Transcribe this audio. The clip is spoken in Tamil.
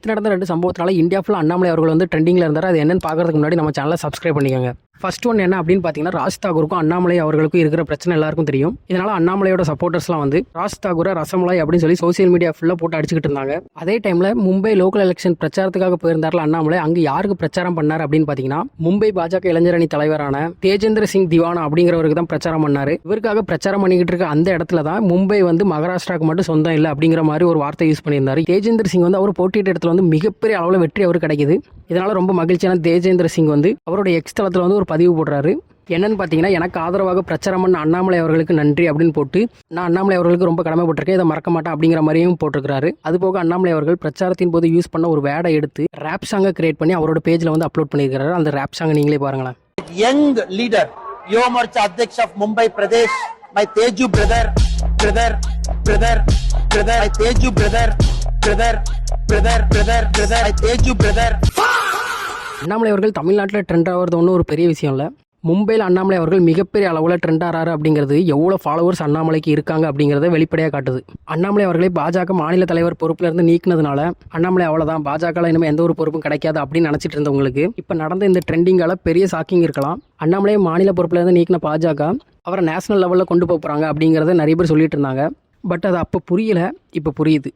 நடந்த 2 சம்பவத்தினால இந்தியா ஃபுல்லாக அண்ணாமலை அவர்கள் வந்து ட்ரெண்டிங்கில் இருந்தார். அது என்னன்னு பார்க்கறதுக்கு முன்னாடி நம்ம சேனலை சப்ஸ்கிரைப் பண்ணிக்கோங்க. ஃபர்ஸ்ட் ஒன் என்ன அப்படின்னு பார்த்தீங்கன்னா, ராஜ் தாக்கூருக்கும் அண்ணாமலை அவர்களுக்கும் இருக்கிற பிரச்சனை எல்லாருக்கும் தெரியும். இதனால அண்ணாமலையோட சப்போர்ட்டர்ஸ்லாம் வந்து ராஜ் தாக்கூரை ரசமலாய் அப்படின்னு சொல்லி சோசியல் மீடியா ஃபுல்லாக போட்டு அடிச்சுக்கிட்டு இருந்தாங்க. அதே டைமில் மும்பை லோக்கல் எலெக்ஷன் பிரச்சாரத்துக்காக போயிருந்தார்ல அண்ணாமலை, அங்கே யாருக்கு பிரச்சாரம் பண்ணார் அப்படின்னு பார்த்தீங்கன்னா, மும்பை பாஜக இளைஞர் அணி தலைவரான தேஜேந்திர சிங் திவானா அப்படிங்கிறவருக்கு தான் பிரச்சாரம் பண்ணாரு. இவருக்காக பிரச்சாரம் பண்ணிக்கிட்டு இருக்க அந்த இடத்துல தான் மும்பை வந்து மகாராஷ்டிராவுக்கு மட்டும் சொந்தம் இல்லை அப்படிங்கிற மாதிரி ஒரு வார்த்தை யூஸ் பண்ணியிருந்தாரு. தேஜேந்திர சிங் வந்து அவர் போட்டியிட்ட இடத்துல வந்து மிகப்பெரிய அளவில் வெற்றி அவருக்கு கிடைக்குது. இதனால ரொம்ப மகிழ்ச்சியான தேஜேந்திர சிங் வந்து அவருடைய எக்ஸ் தளத்தில் வந்து ஒரு பதிவு போடுறாரு. என்னன்னு பார்த்தீங்கன்னா, எனக்கு ஆதரவாக பிரச்சாரம் பண்ண அண்ணாமலை அவர்களுக்கு நன்றி அப்படின்னு போட்டு, நான் அண்ணாமலை அவர்களுக்கு ரொம்ப கடமைப்பட்டிருக்கேன், இதை மறக்க மாட்டேன் அப்படிங்கிற மாதிரியும் போட்டிருக்காரு. அதுபோக அண்ணாமலை அவர்கள் பிரச்சாரத்தின் போது யூஸ் பண்ண ஒரு வேர்டை எடுத்து ரேப் சாங்கை கிரியேட் பண்ணி அவரோட பேஜில் வந்து அப்லோட் பண்ணியிருக்காரு. அந்த ரேப் சாங்கை நீங்களே பாருங்களேன். யங் லீடர், யுவ மோர்ச்சா அध्यक्ष of Mumbai Pradesh, my Teju brother, brother, brother, brother, my Teju brother, brother, brother, brother, brother, my Teju brother. Annamalai அவர்கள் தமிழ்நாட்டில் ட்ரெண்ட் ஆகிறது ஒன்றும் ஒரு பெரிய விஷயம் இல்லை. மும்பையில் அண்ணாமலை அவர்கள் மிகப்பெரிய அளவில் ட்ரெண்ட் ஆகிறாரு அப்படிங்கிறது எவ்வளோ ஃபாலோவர்ஸ் அண்ணாமலைக்கு இருக்காங்க அப்படிங்கிறத வெளிப்படையாக காட்டுது. அண்ணாமலை அவர்களை பாஜக மாநில தலைவர் பொறுப்பிலிருந்து நீக்கினதுனால அண்ணாமலை அவ்வளோதான், பாஜகவில் இனிமேல் எந்த ஒரு பொறுப்பும் கிடைக்காது அப்படின்னு நினச்சிட்டு இருந்தவங்களுக்கு இப்போ நடந்த இந்த ட்ரெண்டிங்கால பெரிய ஷாக்கிங் இருக்கலாம். அண்ணாமலையை மாநில பொறுப்பிலிருந்து நீக்கின பாஜக அவரை நேஷனல் லெவலில் கொண்டு போகிறாங்க அப்படிங்கிறத நிறைய பேர் சொல்லிட்டு இருந்தாங்க. பட் அது அப்போ புரியல, இப்போ புரியுது.